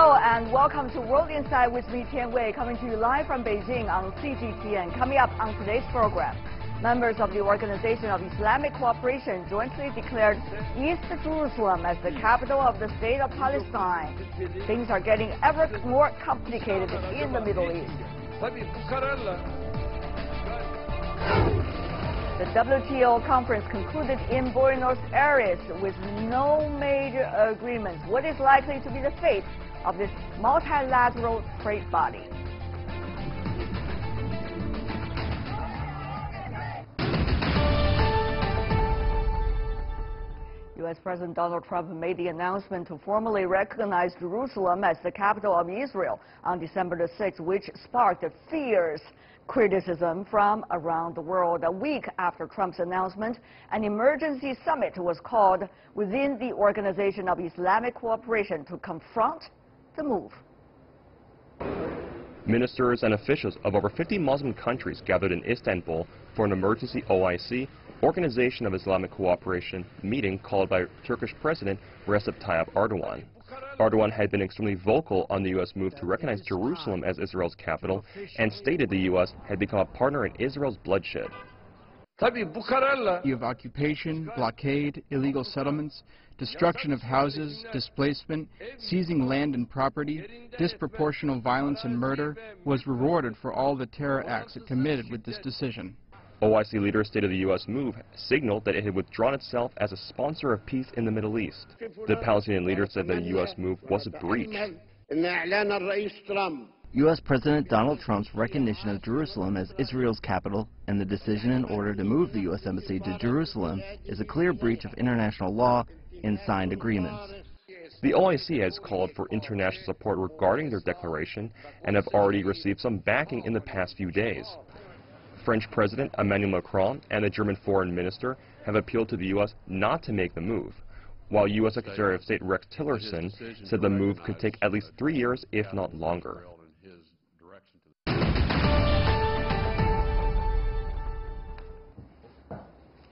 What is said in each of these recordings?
Hello and welcome to World Insight with me, Tian Wei, coming to you live from Beijing on CGTN. Coming up on today's program, members of the Organization of Islamic Cooperation jointly declared East Jerusalem as the capital of the State of Palestine. Things are getting ever more complicated in the Middle East. The WTO conference concluded in Buenos Aires with no major agreements. What is likely to be the fate of this multilateral trade body? U.S. President Donald Trump made the announcement to formally recognize Jerusalem as the capital of Israel on December the 6th, which sparked a fierce criticism from around the world. A week after Trump's announcement, an emergency summit was called within the Organization of Islamic Cooperation to confront the move. Ministers and officials of over 50 Muslim countries gathered in Istanbul for an emergency OIC, Organization of Islamic Cooperation, meeting called by Turkish President Recep Tayyip Erdogan. Erdogan had been extremely vocal on the U.S. move to recognize Jerusalem as Israel's capital and stated the U.S. had become a partner in Israel's bloodshed. You have occupation, blockade, illegal settlements, destruction of houses, displacement, seizing land and property, disproportional violence and murder was rewarded for all the terror acts it committed with this decision. OIC leaders stated the U.S. move signaled that it had withdrawn itself as a sponsor of peace in the Middle East. The Palestinian leaders said the U.S. move was a breach. U.S. President Donald Trump's recognition of Jerusalem as Israel's capital and the decision in order to move the U.S. Embassy to Jerusalem is a clear breach of international law and signed agreements. The OIC has called for international support regarding their declaration and have already received some backing in the past few days. French President Emmanuel Macron and the German Foreign Minister have appealed to the U.S. not to make the move, while U.S. Secretary of State Rex Tillerson said the move could take at least 3 years, if not longer.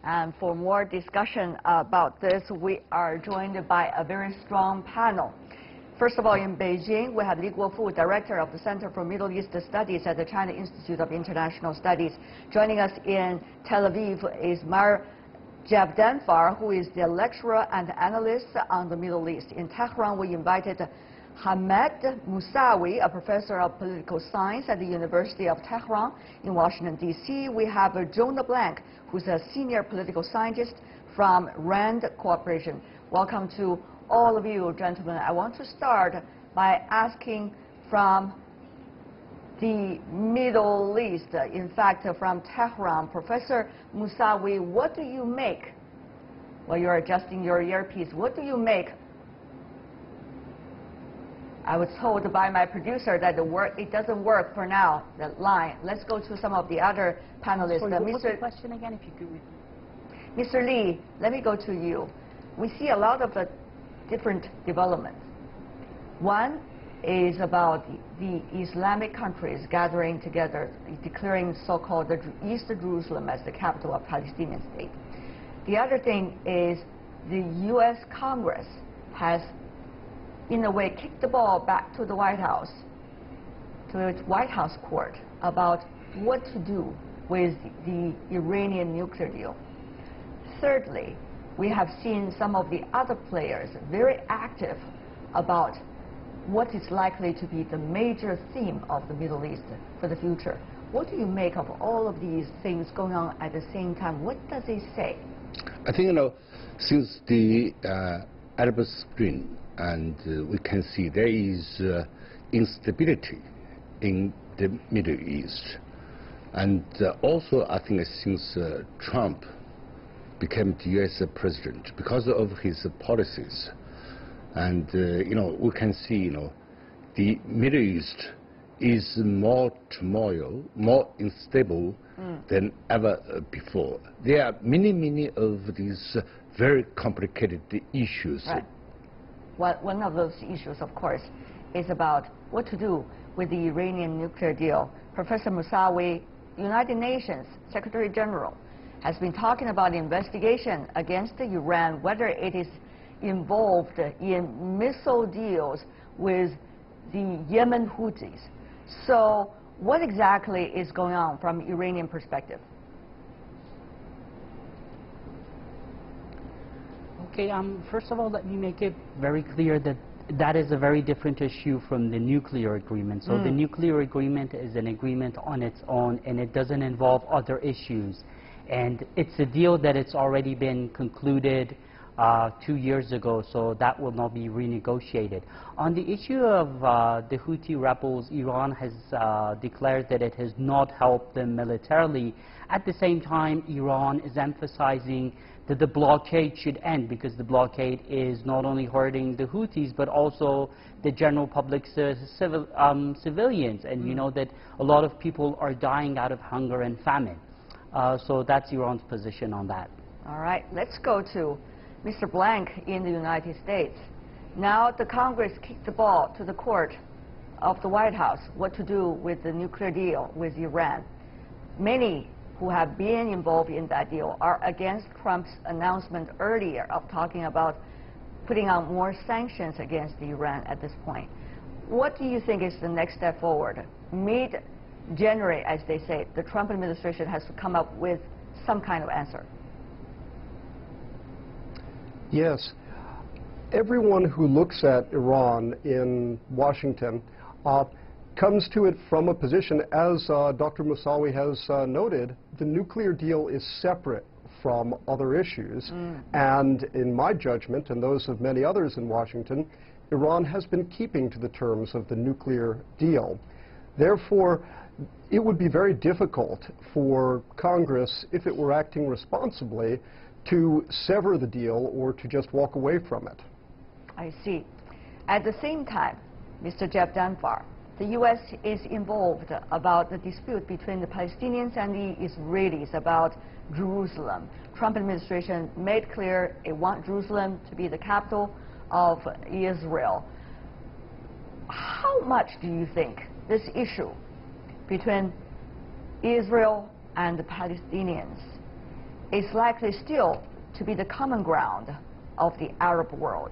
And for more discussion about this, we are joined by a very strong panel. First of all, in Beijing, we have Li Guofu, Director of the Center for Middle East Studies at the China Institute of International Studies. Joining us in Tel Aviv is Mar Javdanfar, who is the lecturer and analyst on the Middle East. In Tehran, we invited Hamed Musawi, a professor of political science at the University of Tehran. In Washington, D.C., we have Jonah Blank, who's a senior political scientist from RAND Corporation. Welcome to all of you, gentlemen. I want to start by asking from the Middle East, in fact, from Tehran. Professor Musawi, what do you make, while you're adjusting your earpiece, what do you make? I was told by my producer that it doesn't work for now, the line. Let's go to some of the other panelists. What's the question again, if you could repeat? Mr. Lee, let me go to you. We see a lot of different developments. One is about the Islamic countries gathering together, declaring so-called East Jerusalem as the capital of Palestinian state. The other thing is the U.S. Congress has, in a way, kicked the ball back to the White House, to its White House court, about what to do with the Iranian nuclear deal. Thirdly, we have seen some of the other players very active about what is likely to be the major theme of the Middle East for the future. What do you make of all of these things going on at the same time? What does it say? I think, since the Arab Spring, and we can see there is instability in the Middle East. And also, I think since Trump became the U.S. president, because of his policies, and we can see, the Middle East is more turmoil, more unstable than ever before. There are many of these very complicated issues. Right. Well, one of those issues, of course, is about what to do with the Iranian nuclear deal. Professor Musawi, United Nations Secretary General, has been talking about the investigation against Iran, whether it is involved in missile deals with the Yemen Houthis. So what exactly is going on from Iranian perspective? Okay, first of all, let me make it very clear that that is a very different issue from the nuclear agreement. So the nuclear agreement is an agreement on its own, and it doesn't involve other issues. And it's a deal that it's already been concluded 2 years ago, so that will not be renegotiated. On the issue of the Houthi rebels, Iran has declared that it has not helped them militarily. At the same time, Iran is emphasizing that the blockade should end, because the blockade is not only hurting the Houthis but also the general public civilians, and you know that a lot of people are dying out of hunger and famine. So that's Iran's position on that. All right, let's go to Mr. Blank in the United States. Now the Congress kicked the ball to the court of the White House what to do with the nuclear deal with Iran. Many who have been involved in that deal are against Trump's announcement earlier of talking about putting on more sanctions against Iran at this point. What do you think is the next step forward? Mid-January, as they say, the Trump administration has to come up with some kind of answer. Yes. Everyone who looks at Iran in Washington comes to it from a position, as Dr. Moussaoui has noted, the nuclear deal is separate from other issues. And in my judgment, and those of many others in Washington, Iran has been keeping to the terms of the nuclear deal. Therefore, it would be very difficult for Congress, if it were acting responsibly, to sever the deal or to just walk away from it. I see. At the same time, Mr. Jeff Dunbar, the U.S. is involved about the dispute between the Palestinians and the Israelis about Jerusalem. Trump administration made clear it wants Jerusalem to be the capital of Israel. How much do you think this issue between Israel and the Palestinians is likely still to be the common ground of the Arab world?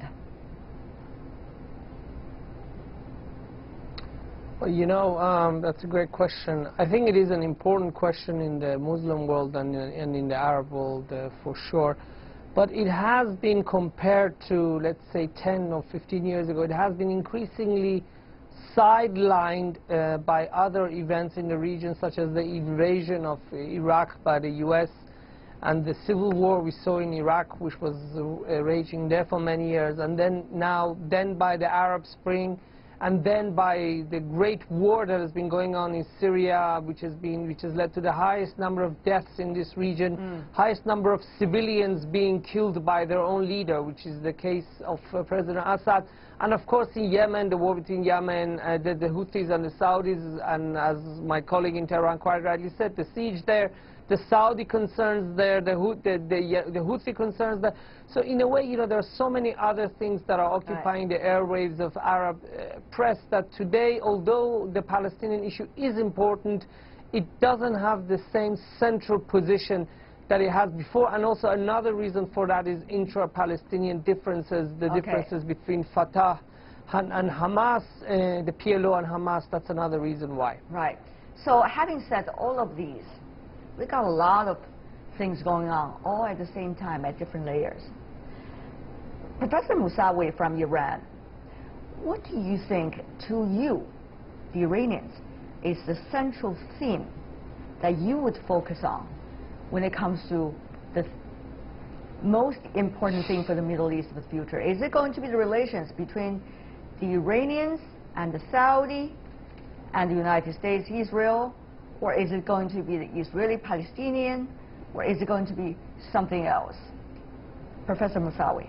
Well, you know, that's a great question. I think it is an important question in the Muslim world and in the Arab world for sure. But it has been, compared to, let's say, 10 or 15 years ago, it has been increasingly sidelined by other events in the region, such as the invasion of Iraq by the U.S. and the civil war we saw in Iraq, which was raging there for many years, and then by the Arab Spring, and then by the great war that has been going on in Syria, which has led to the highest number of deaths in this region, highest number of civilians being killed by their own leader, which is the case of President Assad. And of course in Yemen, the war between Yemen, the Houthis and the Saudis, and as my colleague in Tehran quite rightly said, the siege there, the Saudi concerns there, the Houthi concerns there. So in a way, you know, there are so many other things that are occupying the airwaves of Arab press that today, although the Palestinian issue is important, it doesn't have the same central position that it had before. And also another reason for that is intra-Palestinian differences, the differences between Fatah and Hamas, the PLO and Hamas. That's another reason why. Right. So having said all of these, we got a lot of things going on, all at the same time, at different layers. Professor Moussaoui from Iran, what do you think, to you, the Iranians, is the central theme that you would focus on when it comes to the most important thing for the Middle East of the future? Is it going to be the relations between the Iranians and the Saudi and the United States, Israel? Or is it going to be the Israeli-Palestinian? Or is it going to be something else? Professor Moussaoui.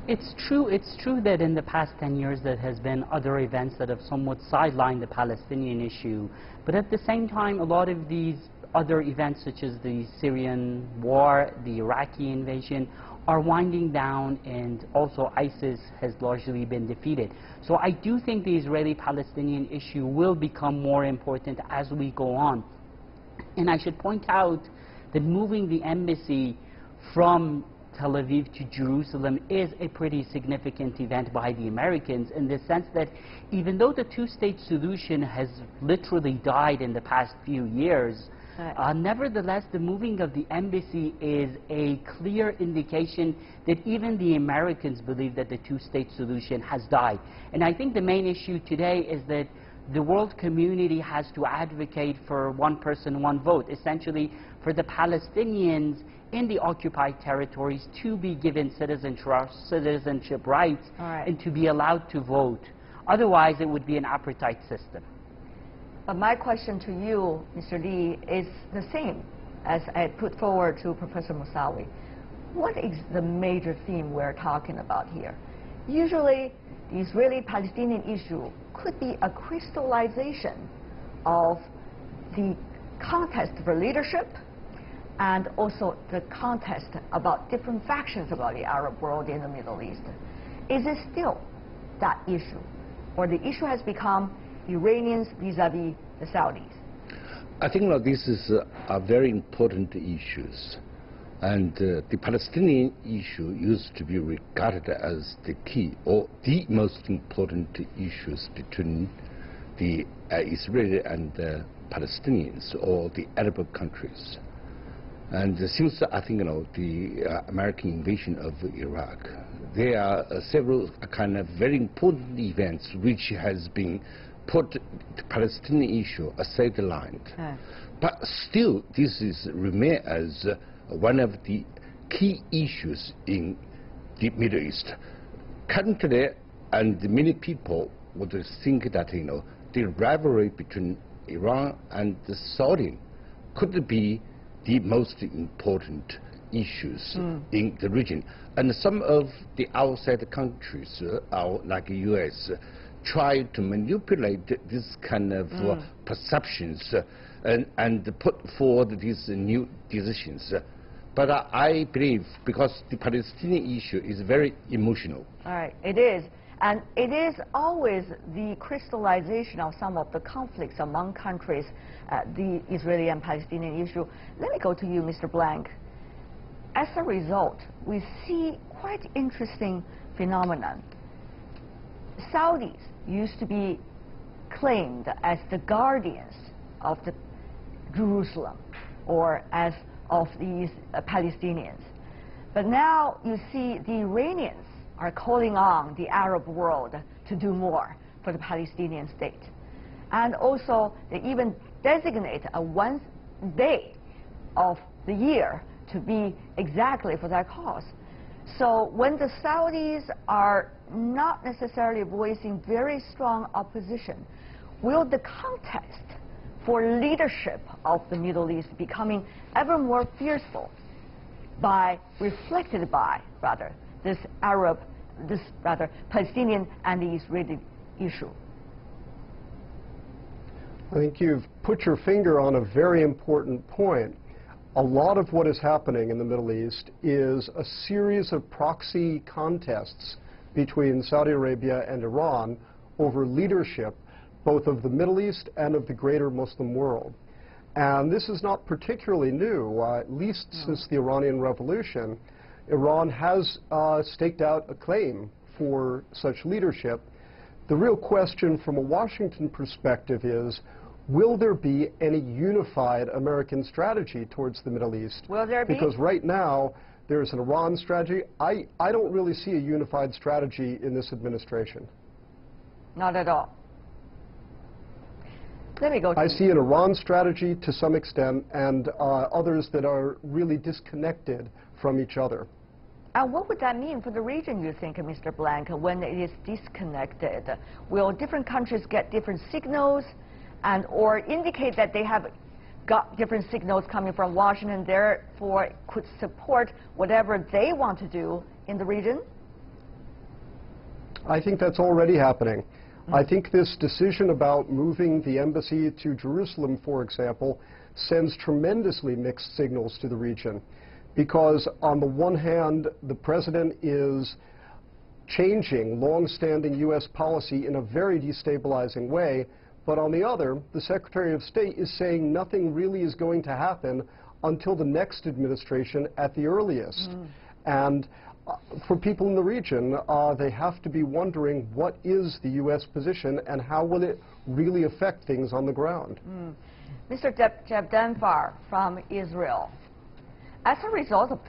It's true that in the past 10 years there has been other events that have somewhat sidelined the Palestinian issue. But at the same time, a lot of these other events, such as the Syrian war, the Iraqi invasion, are winding down, and also ISIS has largely been defeated. So I do think the Israeli-Palestinian issue will become more important as we go on. And I should point out that moving the embassy from Tel Aviv to Jerusalem is a pretty significant event by the Americans, in the sense that even though the two-state solution has literally died in the past few years, nevertheless, the moving of the embassy is a clear indication that even the Americans believe that the two-state solution has died. And I think the main issue today is that the world community has to advocate for one person, one vote, essentially for the Palestinians in the occupied territories to be given citizenship rights and to be allowed to vote. Otherwise, it would be an apartheid system. But my question to you, Mr. Lee, is the same as I put forward to Professor Moussaoui. What is the major theme we're talking about here? Usually, the Israeli-Palestinian issue could be a crystallization of the contest for leadership and also the contest about different factions about the Arab world in the Middle East. Is it still that issue? Or the issue has become Iranians vis-a-vis the Saudis? I think that this is a very important issues. And the Palestinian issue used to be regarded as the key or the most important issues between the Israeli and the Palestinians or the Arab countries. And since I think the American invasion of Iraq, there are several kind of very important events which has been put the Palestinian issue aside the line. But still, this is remain as one of the key issues in the Middle East. Currently, and many people would think that the rivalry between Iran and the Saudi could be the most important issues in the region. And some of the outside countries, like the U.S., try to manipulate this kind of perceptions and put forward these new decisions. But I believe, because the Palestinian issue is very emotional. All right, it is. And it is always the crystallization of some of the conflicts among countries, the Israeli and Palestinian issue. Let me go to you, Mr. Blank. As a result, we see quite interesting phenomenon. Saudis used to be claimed as the guardians of the Jerusalem, or as of these Palestinians. But now you see the Iranians are calling on the Arab world to do more for the Palestinian state. And also, they even designate a one day of the year to be exactly for that cause. So when the Saudis are not necessarily voicing very strong opposition, will the contest for leadership of the Middle East becoming ever more fearful reflected by, this Palestinian and the Israeli issue? I think you've put your finger on a very important point. A lot of what is happening in the Middle East is a series of proxy contests between Saudi Arabia and Iran over leadership, both of the Middle East and of the greater Muslim world. And this is not particularly new. At least since the Iranian Revolution, Iran has staked out a claim for such leadership. The real question from a Washington perspective is, will there be any unified American strategy towards the Middle East? Will there be? Because right now, there's an Iran strategy. I don't really see a unified strategy in this administration. Not at all. Let me go to I see an Iran strategy to some extent, and others that are really disconnected from each other. And what would that mean for the region, you think, Mr. Blank, when it is disconnected? Will different countries get different signals or indicate that they have got different signals coming from Washington, therefore could support whatever they want to do in the region? I think that's already happening. I think this decision about moving the embassy to Jerusalem, for example, sends tremendously mixed signals to the region. Because on the one hand, the president is changing long-standing U.S. policy in a very destabilizing way, but on the other, the Secretary of State is saying nothing really is going to happen until the next administration at the earliest. And for people in the region, they have to be wondering what is the U.S. position and how will it really affect things on the ground. Mr. Jabdanfar from Israel, as a result of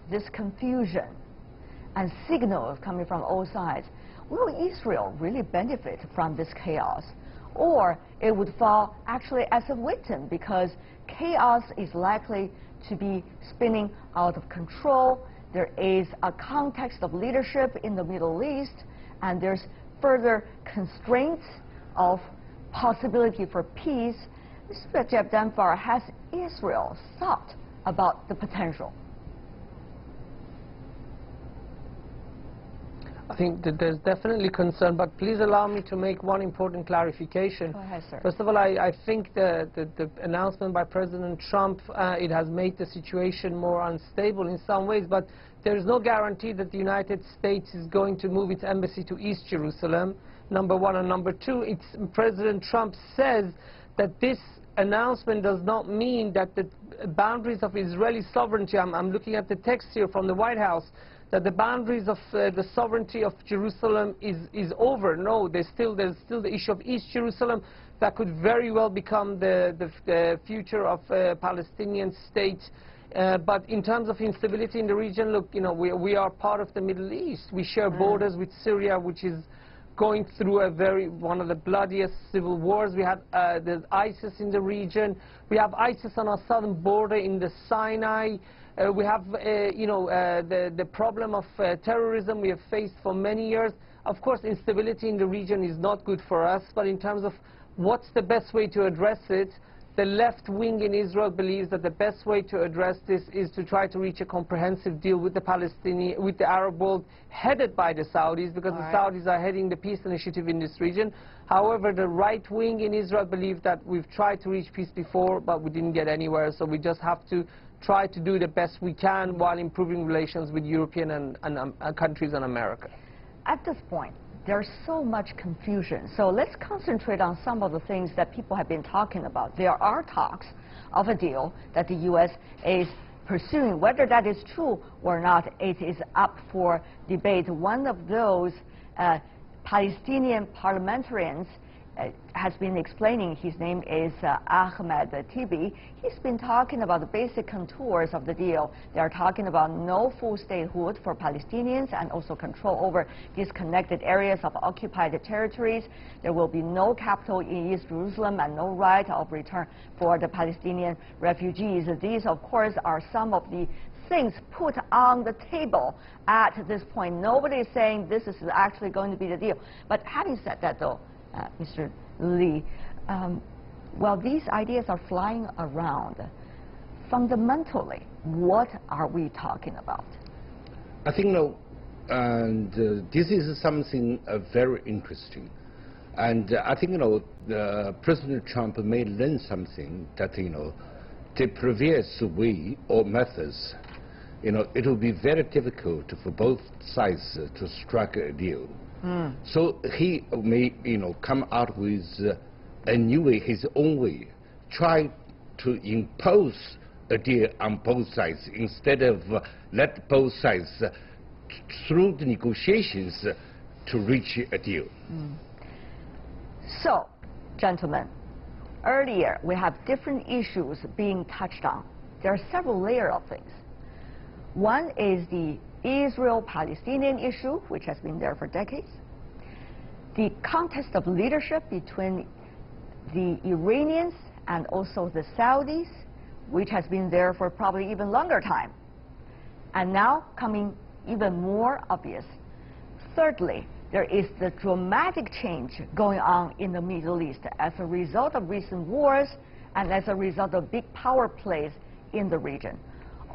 this confusion and signals coming from all sides, will Israel really benefit from this chaos? Or it would fall actually as a victim because chaos is likely to be spinning out of control. There is a context of leadership in the Middle East, and there's further constraints of possibility for peace. Mr. Jabdanfar, has Israel thought about the potential? I think that there's definitely concern, but please allow me to make one important clarification. Go ahead, sir. First of all, I think the announcement by President Trump, it has made the situation more unstable in some ways, but there is no guarantee that the United States is going to move its embassy to East Jerusalem, number one. And number two, President Trump says that this announcement does not mean that the boundaries of Israeli sovereignty, I'm looking at the text here from the White House, that the boundaries of the sovereignty of Jerusalem is over. No, there's still the issue of East Jerusalem that could very well become the future of a Palestinian state. But in terms of instability in the region, look, you know, we are part of the Middle East. We share borders with Syria, which is going through one of the bloodiest civil wars. We have there's ISIS in the region. We have ISIS on our southern border in the Sinai. We have, the problem of terrorism we have faced for many years. Of course, instability in the region is not good for us, but in terms of what's the best way to address it, the left wing in Israel believes that the best way to address this is to try to reach a comprehensive deal with the Arab world, headed by the Saudis, because the Saudis are heading the peace initiative in this region. However, the right wing in Israel believe that we've tried to reach peace before, but we didn't get anywhere, so we just have to try to do the best we can while improving relations with European and countries and America. At this point, there's so much confusion. So let's concentrate on some of the things that people have been talking about. There are talks of a deal that the U.S. is pursuing. Whether that is true or not, it is up for debate. One of those Palestinian parliamentarians has been explaining. His name is Ahmed Tibi. He's been talking about the basic contours of the deal. They are talking about no full statehood for Palestinians and also control over disconnected areas of occupied territories. There will be no capital in East Jerusalem and no right of return for the Palestinian refugees. These, of course, are some of the things put on the table at this point. Nobody is saying this is actually going to be the deal. But having said that, though, Mr. Lee, while these ideas are flying around, fundamentally, what are we talking about? I think, this is something very interesting. And I think, President Trump may learn something that, the previous way or methods, it will be very difficult for both sides to strike a deal. So he may, come out with a new way, his own way, try to impose a deal on both sides instead of let both sides through the negotiations to reach a deal. So, gentlemen, earlier we have different issues being touched on. There are several layers of things. One is the Israel-Palestinian issue, which has been there for decades. The contest of leadership between the Iranians and also the Saudis, which has been there for probably even longer time. And now coming even more obvious. Thirdly, there is the dramatic change going on in the Middle East as a result of recent wars and as a result of big power plays in the region.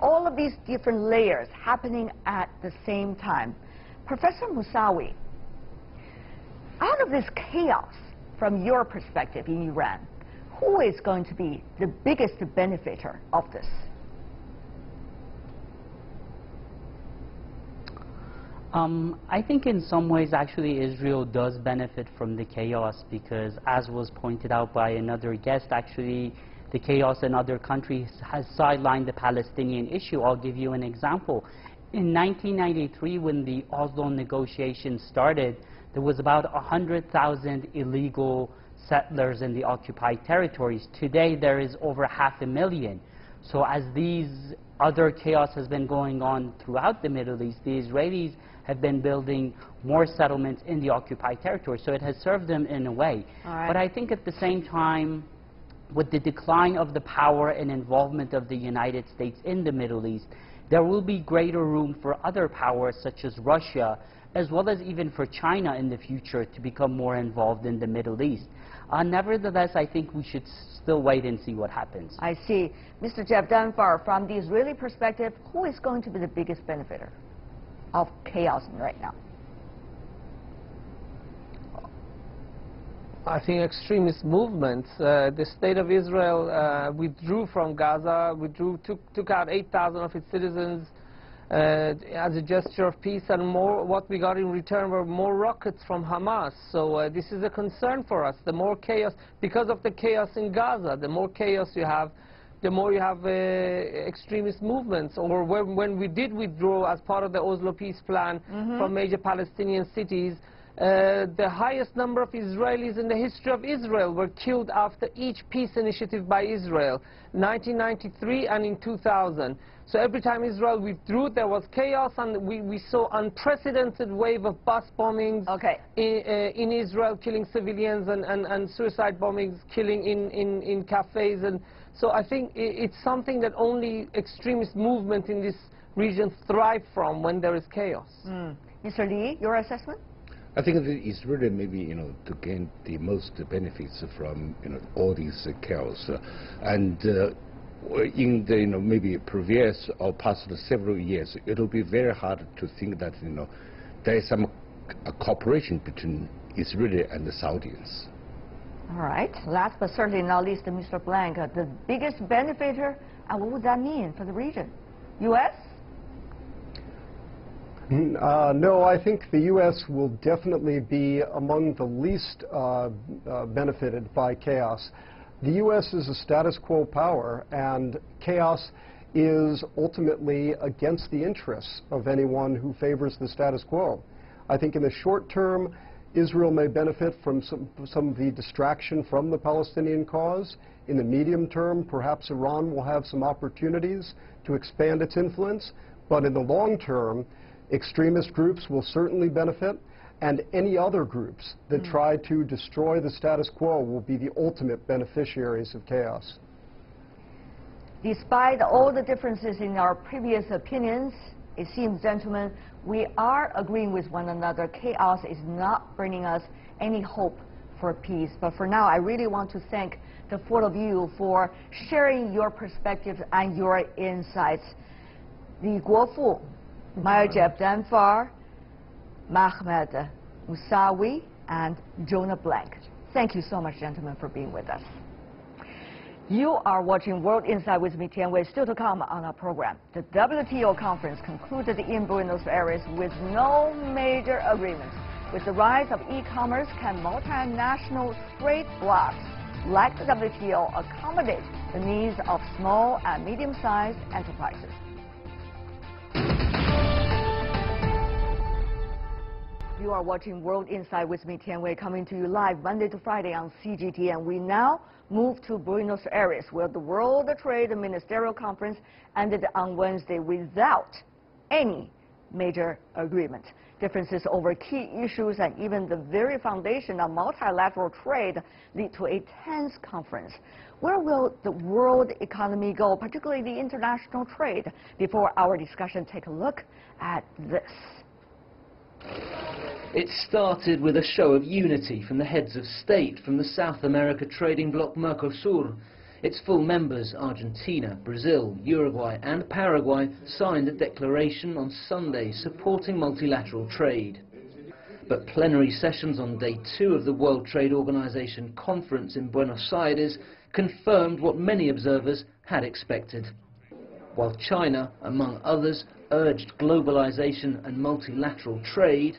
All of these different layers happening at the same time. Professor Moussaoui, out of this chaos, from your perspective in Iran, who is going to be the biggest benefiter of this? I think in some ways actually Israel does benefit from the chaos because, as was pointed out by another guest, actually the chaos in other countries has sidelined the Palestinian issue. I'll give you an example. In 1993, when the Oslo negotiations started, there was about 100,000 illegal settlers in the occupied territories. Today, there is over 500,000. So as these other chaos has been going on throughout the Middle East, the Israelis have been building more settlements in the occupied territory. So it has served them in a way. But I think at the same time, with the decline of the power and involvement of the United States in the Middle East, there will be greater room for other powers such as Russia, as well as even for China in the future to become more involved in the Middle East. Nevertheless, I think we should still wait and see what happens. I see. Mr. Jeff Dunbar, from the Israeli perspective, who is going to be the biggest benefiter of chaos right now? I think extremist movements. The State of Israel withdrew from Gaza, took out 8,000 of its citizens as a gesture of peace, and what we got in return were more rockets from Hamas. So this is a concern for us. The more chaos, because of the chaos in Gaza, the more chaos you have, the more you have extremist movements. Or when we did withdraw as part of the Oslo peace plan from major Palestinian cities, the highest number of Israelis in the history of Israel were killed after each peace initiative by Israel, 1993 and in 2000. So every time Israel withdrew, there was chaos, and we saw unprecedented wave of bus bombings in Israel, killing civilians, and suicide bombings, killing in cafes. And so I think it's something that only extremist movement in this region thrive from when there is chaos. Mr. Lee, your assessment? I think that Israel maybe, to gain the most benefits from, all these chaos. In the, maybe previous or past several years, it will be very hard to think that, there is some cooperation between Israel and the Saudis. All right. Last but certainly not least, Mr. Blank, the biggest benefactor, and what would that mean for the region? U.S.? No, I think the U.S. will definitely be among the least benefited by chaos. The U.S. is a status quo power, and chaos is ultimately against the interests of anyone who favors the status quo. I think in the short term, Israel may benefit from some of the distraction from the Palestinian cause. In the medium term, perhaps Iran will have some opportunities to expand its influence. But in the long term, extremist groups will certainly benefit, and any other groups that try to destroy the status quo will be the ultimate beneficiaries of chaos. Despite all the differences in our previous opinions, it seems, gentlemen, we are agreeing with one another. Chaos is not bringing us any hope for peace. But for now, I really want to thank the four of you for sharing your perspectives and your insights. Li Guofu, Mayor Jeff Dunbar, Mahmoud Musawi, and Jonah Blank. Thank you so much, gentlemen, for being with us. You are watching World Insight with me, Tian Wei. Still to come on our program. The WTO conference concluded in Buenos Aires with no major agreement. With the rise of e-commerce, can multinational trade blocs like the WTO accommodate the needs of small and medium-sized enterprises? You are watching World Insight with me, Tian Wei, coming to you live Monday to Friday on CGTN. We now move to Buenos Aires, where the World Trade Ministerial Conference ended on Wednesday without any major agreement. Differences over key issues and even the very foundation of multilateral trade lead to a tense conference. Where will the world economy go, particularly the international trade? Before our discussion, take a look at this. It started with a show of unity from the heads of state from the South America trading bloc Mercosur. Its full members, Argentina, Brazil, Uruguay and Paraguay, signed a declaration on Sunday supporting multilateral trade. But plenary sessions on day 2 of the World Trade Organization conference in Buenos Aires confirmed what many observers had expected. While China, among others, urged globalization and multilateral trade,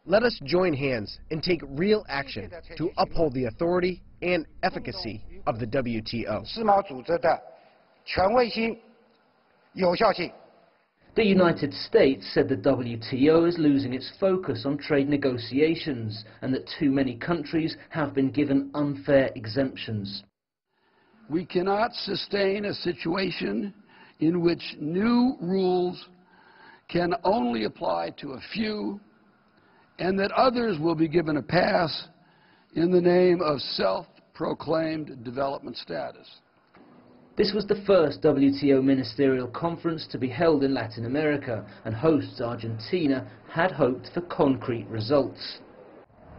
let us join hands and take real action to uphold the authority and efficacy of the WTO. 有效性。 The United States said the WTO is losing its focus on trade negotiations and that too many countries have been given unfair exemptions. We cannot sustain a situation in which new rules can only apply to a few and that others will be given a pass in the name of self-proclaimed development status. This was the first WTO ministerial conference to be held in Latin America, and hosts Argentina had hoped for concrete results.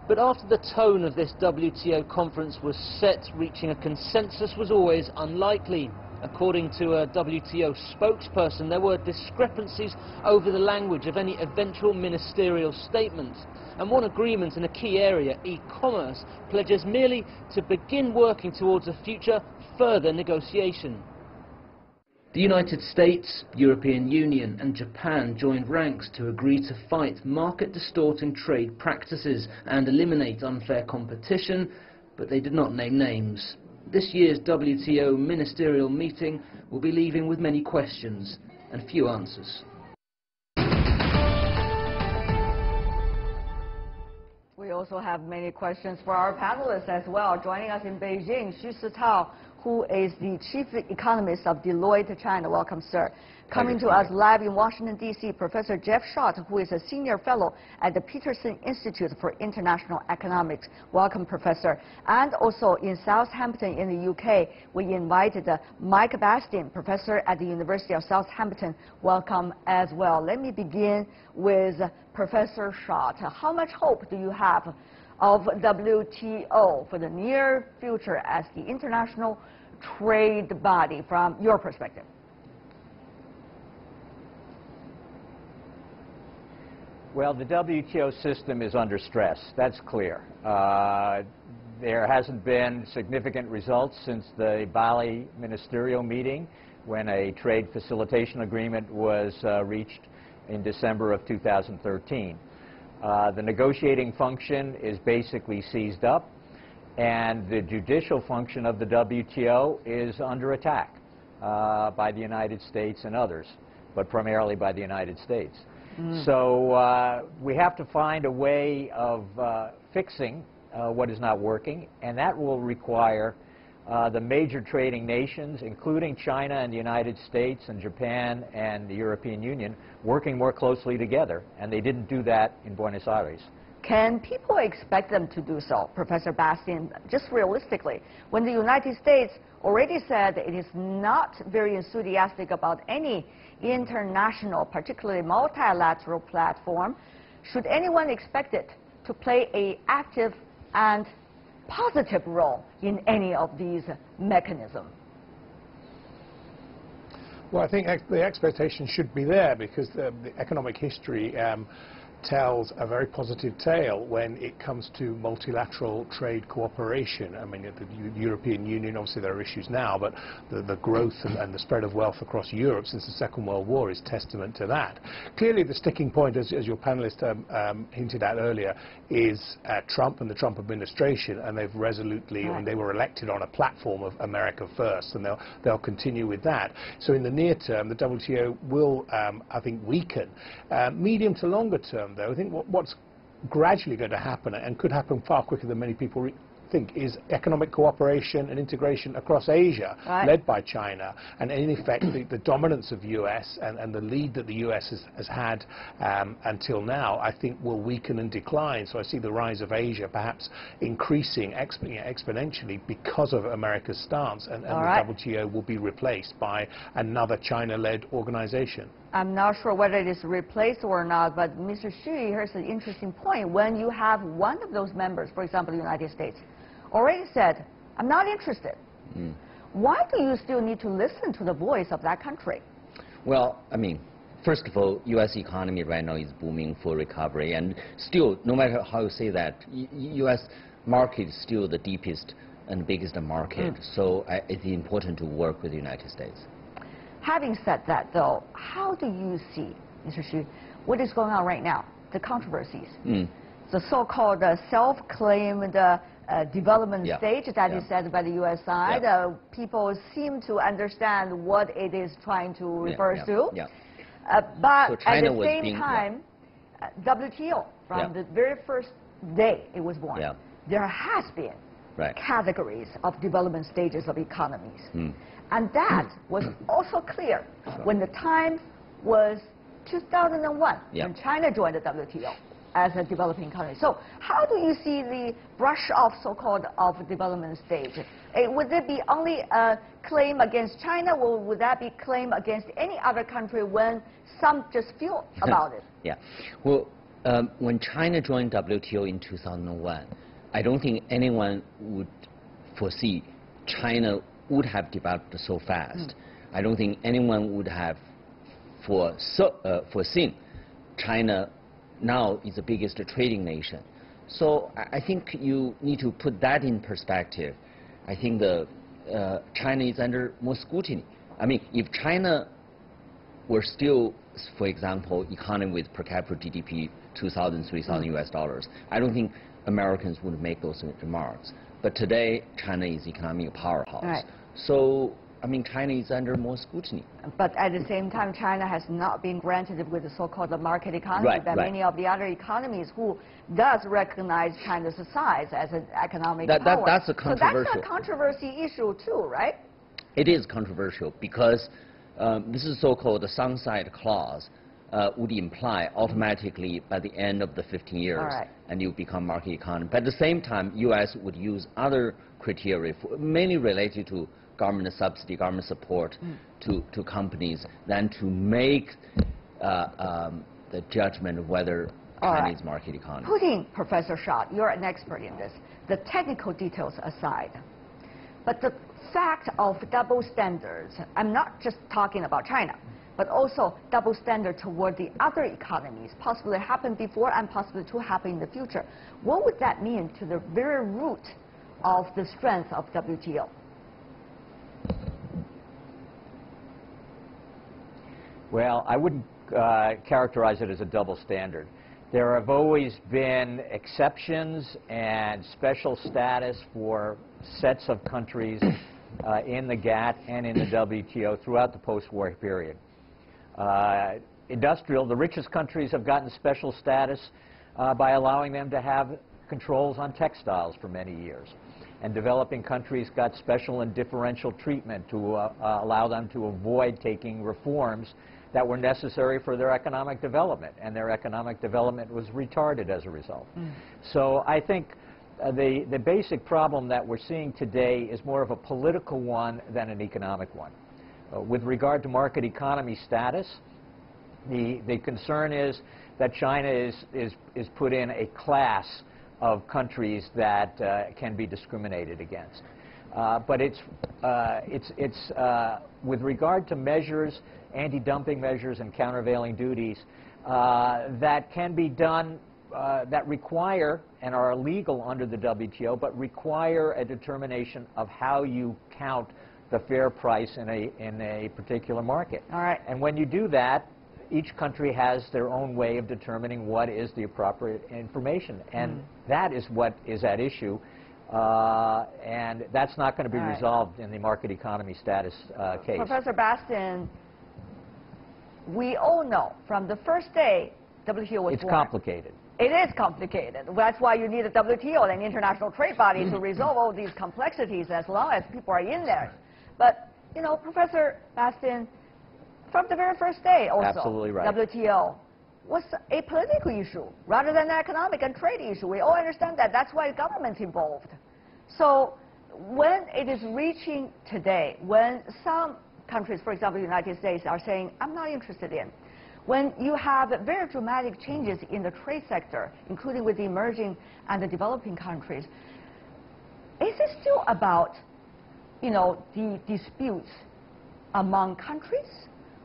But after the tone of this WTO conference was set, reaching a consensus was always unlikely. According to a WTO spokesperson, there were discrepancies over the language of any eventual ministerial statement. And one agreement in a key area, e-commerce, pledges merely to begin working towards a future further negotiation. The United States, European Union and Japan joined ranks to agree to fight market-distorting trade practices and eliminate unfair competition, but they did not name names. This year's WTO ministerial meeting will be leaving with many questions and few answers. We also have many questions for our panelists as well. Joining us in Beijing, Xu Sitao, who is the Chief Economist of Deloitte China. Welcome, sir. Coming to us live in Washington, D.C., Professor Jeff Schott, who is a Senior Fellow at the Peterson Institute for International Economics. Welcome, Professor. And also in Southampton in the U.K., we invited Mike Bastian, Professor at the University of Southampton. Welcome as well. Let me begin with Professor Schott. How much hope do you have of WTO for the near future as the international trade body from your perspective? Well, the WTO system is under stress. That's clear. There hasn't been significant results since the Bali ministerial meeting when a trade facilitation agreement was reached in December of 2013. The negotiating function is basically seized up, and the judicial function of the WTO is under attack by the United States and others, but primarily by the United States. So we have to find a way of fixing what is not working, and that will require the major trading nations, including China and the United States and Japan and the European Union, working more closely together, and they didn't do that in Buenos Aires. Can people expect them to do so, Professor Bastian, just realistically, when the United States already said it is not very enthusiastic about any international, particularly multilateral platform? Should anyone expect it to play an active and positive role in any of these mechanisms? Well, I think the expectation should be there because the economic history tells a very positive tale when it comes to multilateral trade cooperation. I mean, the European Union, obviously there are issues now, but the growth and the spread of wealth across Europe since the Second World War is testament to that. Clearly the sticking point, as your panelist hinted at earlier, is Trump and the Trump administration, and they've resolutely, I mean, they were elected on a platform of America first, and they'll continue with that. So in the near term, the WTO will, I think, weaken. Medium to longer term, though, I think what's gradually going to happen, and could happen far quicker than many people think, is economic cooperation and integration across Asia, led by China, and in effect the dominance of the US and the lead that the US has had until now, I think will weaken and decline. So I see the rise of Asia perhaps increasing exponentially because of America's stance, and the WTO will be replaced by another China-led organization. I'm not sure whether it is replaced or not, but Mr. Xu, here's an interesting point. When you have one of those members, for example, the United States, already said, I'm not interested, why do you still need to listen to the voice of that country? Well, I mean, first of all, U.S. economy right now is booming for recovery, and still, no matter how you say that, U.S. market is still the deepest and biggest market, so it's important to work with the United States. Having said that, though, how do you see, Mr. Xu, what is going on right now, the controversies? The so-called self-claimed development Yeah. stage that is Yeah. said by the U.S. side. Yeah. People seem to understand what it is trying to refer to. Yeah. But So at China the was same being- time, WTO, from Yeah. the very first day it was born, Yeah. there has been Right. categories of development stages of economies. Mm. And that was also clear when the time was 2001, Yeah. when China joined the WTO as a developing country. So how do you see the brush off, so-called, of development stage? Would it be only a claim against China, or would that be claim against any other country when some just feel about it? Yeah. Well, when China joined WTO in 2001, I don't think anyone would foresee China would have developed so fast. I don't think anyone would have foreseen China now is the biggest trading nation. So I think you need to put that in perspective. I think China is under more scrutiny. I mean, if China were still, for example, economy with per capita GDP $2,000, $3,000 US dollars, I don't think Americans would make those remarks. But today, China is economic powerhouse. Right. So, I mean, China is under more scrutiny. But at the same time, China has not been granted with the so-called market economy Right, that right. many of the other economies who does recognize China's size as an economic power. That's a controversial. So that's a controversy issue too, right? It is controversial because this is so-called the sunset clause would imply automatically by the end of the 15 years Right. and you become market economy. But at the same time, U.S. would use other criteria, mainly related to government subsidy, government support to companies, than to make the judgment of whether China is market economy. Putting, Professor Shah, you're an expert in this, the technical details aside, but the fact of double standards, I'm not just talking about China, but also double standard toward the other economies, possibly happened before and possibly to happen in the future. What would that mean to the very root of the strength of WTO? Well, I wouldn't characterize it as a double standard. There have always been exceptions and special status for sets of countries in the GATT and in the WTO throughout the post-war period. The richest countries have gotten special status by allowing them to have controls on textiles for many years. And developing countries got special and differential treatment to allow them to avoid taking reforms that were necessary for their economic development, and their economic development was retarded as a result. So I think the basic problem that we're seeing today is more of a political one than an economic one. With regard to market economy status, the concern is that China is put in a class of countries that can be discriminated against. But it's with regard to measures, anti-dumping measures and countervailing duties that can be done, that require and are illegal under the WTO, but require a determination of how you count the fair price in a particular market. All right. And when you do that, each country has their own way of determining what is the appropriate information, and that is what is at issue. And that's not going to be resolved in the market economy status case. Professor Bastian, we all know from the first day WTO was It's born. complicated. It is complicated. That's why you need a WTO, an international trade body, to resolve all these complexities as long as people are in there. But, you know, Professor Bastian, from the very first day also, Absolutely right. WTO was a political issue rather than an economic and trade issue. We all understand that. That's why government's involved. So when it is reaching today, when some countries, for example, the United States, are saying, I'm not interested in, when you have very dramatic changes in the trade sector, including with the emerging and the developing countries, is it still about, you know, the disputes among countries?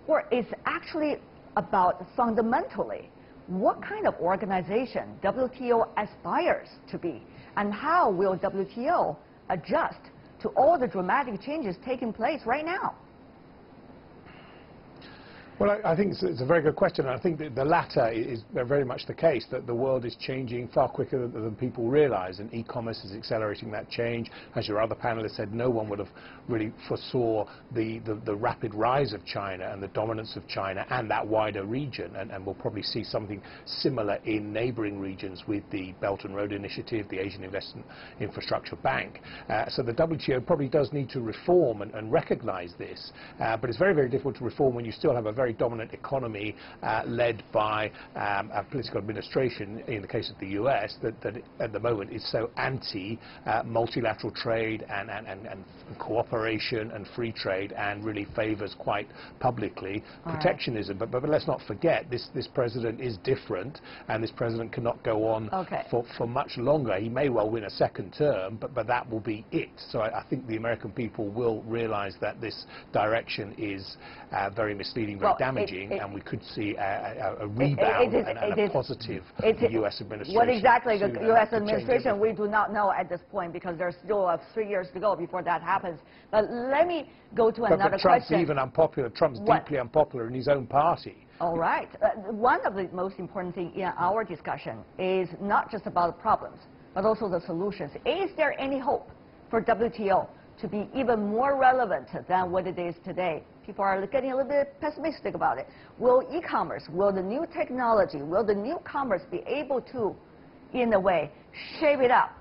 Or is it actually about fundamentally what kind of organization WTO aspires to be? And how will WTO adjust to all the dramatic changes taking place right now? Well, I think it's a very good question. I think that the latter is very much the case, that the world is changing far quicker than people realize, and e-commerce is accelerating that change. As your other panelists said, no one would have really foresaw the rapid rise of China and the dominance of China and that wider region, and we'll probably see something similar in neighboring regions with the Belt and Road Initiative, the Asian Investment Infrastructure Bank. So the WTO probably does need to reform and recognize this, but it's very, very difficult to reform when you still have a very dominant economy led by a political administration, in the case of the US, that at the moment is so anti-multilateral trade and cooperation and free trade, and really favors quite publicly protectionism. But let's not forget, this president is different, and this president cannot go on for much longer. He may well win a second term, but that will be it. So I think the American people will realize that this direction is very misleading, very damaging, and we could see a rebound and a positive U.S. administration. What exactly the U.S. administration, we do not know at this point, because there's still 3 years to go before that happens. But let me go to another Trump's question. even unpopular. Trump's deeply unpopular in his own party. All right. One of the most important things in our discussion is not just about the problems, but also the solutions. Is there any hope for WTO to be even more relevant than what it is today? People are getting a little bit pessimistic about it. Will e-commerce, will the new technology, will the newcomers be able to, in a way, shape it up?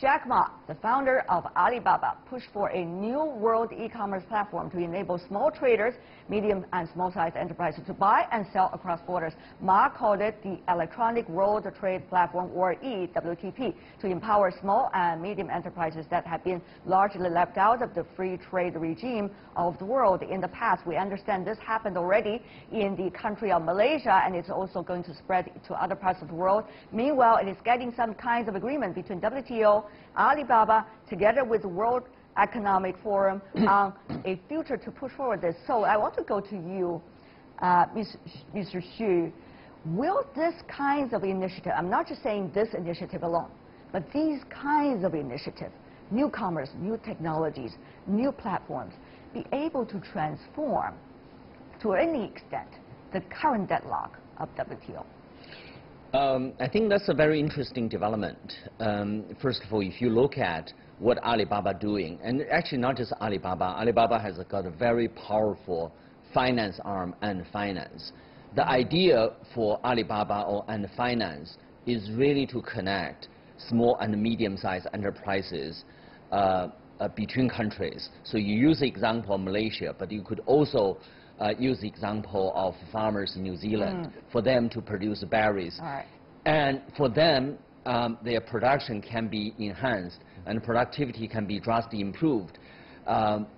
Jack Ma, the founder of Alibaba, pushed for a new world e-commerce platform to enable small traders, medium and small-sized enterprises to buy and sell across borders. Ma called it the Electronic World Trade Platform, or EWTP, to empower small and medium enterprises that have been largely left out of the free trade regime of the world. In the past, we understand this happened already in the country of Malaysia, and it's also going to spread to other parts of the world. Meanwhile, it is getting some kinds of agreement between WTO, Alibaba, together with the World Economic Forum on a future to push forward this. So I want to go to you, Mr. Xu. Will this kinds of initiative, I'm not just saying this initiative alone, but these kinds of initiatives, newcomers, new technologies, new platforms, be able to transform, to any extent, the current deadlock of WTO? I think that's a very interesting development. First of all, if you look at what Alibaba doing, and actually not just Alibaba, Alibaba has got a very powerful finance arm and finance. The idea for Alibaba and finance is really to connect small and medium-sized enterprises between countries. So you use the example of Malaysia, but you could also use the example of farmers in New Zealand for them to produce berries. And for them, their production can be enhanced and productivity can be drastically improved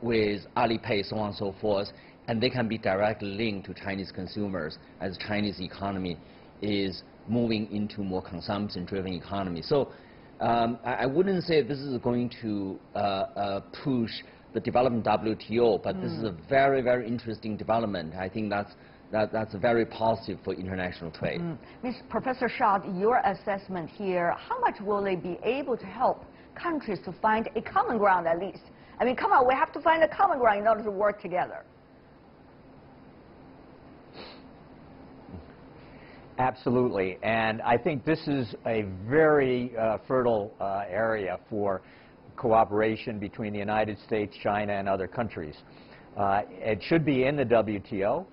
with Alipay, so on and so forth. And they can be directly linked to Chinese consumers as Chinese economy is moving into more consumption-driven economy. So I wouldn't say this is going to push the development WTO, but this is a very, very interesting development. I think that's very positive for international trade. Professor Shaw, your assessment here, how much will they be able to help countries to find a common ground at least? I mean, come on, we have to find a common ground in order to work together. Absolutely, and I think this is a very fertile area for cooperation between the United States, China, and other countries. It should be in the WTO.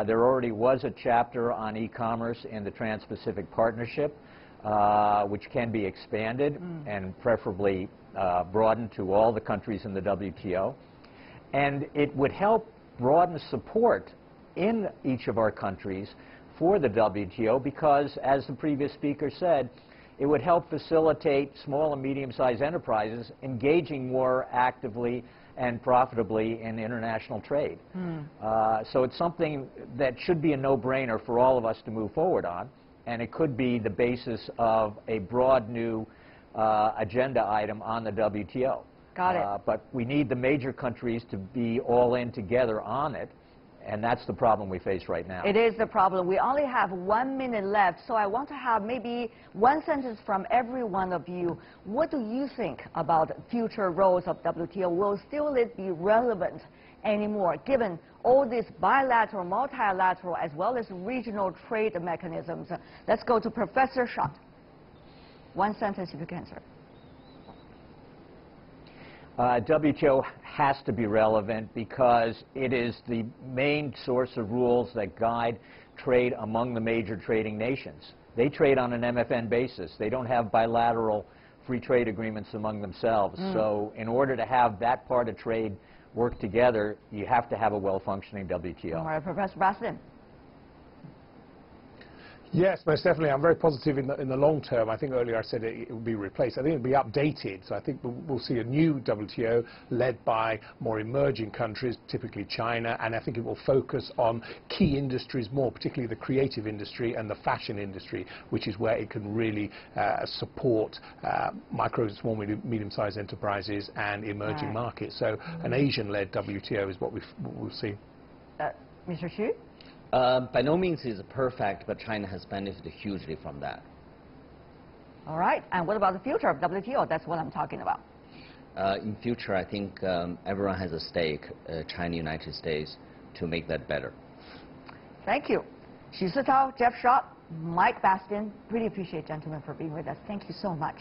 There already was a chapter on e-commerce in the Trans-Pacific Partnership, which can be expanded and preferably broadened to all the countries in the WTO. And it would help broaden support in each of our countries for the WTO because, as the previous speaker said, it would help facilitate small and medium-sized enterprises engaging more actively and profitably in international trade. So it's something that should be a no-brainer for all of us to move forward on, and it could be the basis of a broad new agenda item on the WTO. Got it. But we need the major countries to be all in together on it, And that's the problem we face right now. It is the problem. We only have 1 minute left, so I want to have maybe one sentence from every one of you. What do you think about future roles of WTO? Will still it be relevant anymore, given all these bilateral, multilateral, as well as regional trade mechanisms? Let's go to Professor Schott. One sentence if you can, sir. WTO has to be relevant because it is the main source of rules that guide trade among the major trading nations. They trade on an MFN basis. They don't have bilateral free trade agreements among themselves. So in order to have that part of trade work together, you have to have a well-functioning WTO. All right, Professor Bastian. Yes, most definitely. I'm very positive in the long term. I think earlier I said it will be replaced. I think it will be updated. So I think we'll see a new WTO led by more emerging countries, typically China, and I think it will focus on key industries more, particularly the creative industry and the fashion industry, which is where it can really support micro, small, medium-sized enterprises and emerging markets. So an Asian-led WTO is what we'll see. Mr. Xu? By no means is it perfect, but China has benefited hugely from that. All right. And what about the future of WTO? That's what I'm talking about. In future, I think everyone has a stake, China, United States, to make that better. Thank you. Xu Sitao, Jeff Schott, Mike Bastian. Really appreciate, gentlemen, for being with us. Thank you so much.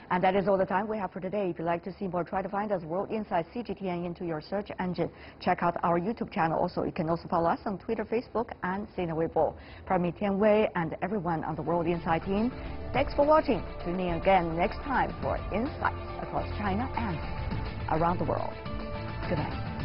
And that is all the time we have for today. If you'd like to see more, try to find us World Insight CGTN into your search engine. Check out our YouTube channel also. You can also follow us on Twitter, Facebook, and Sina Weibo. From me, Tian Wei, and everyone on the World Insight team, thanks for watching. Tune in again next time for insights across China and around the world. Good night.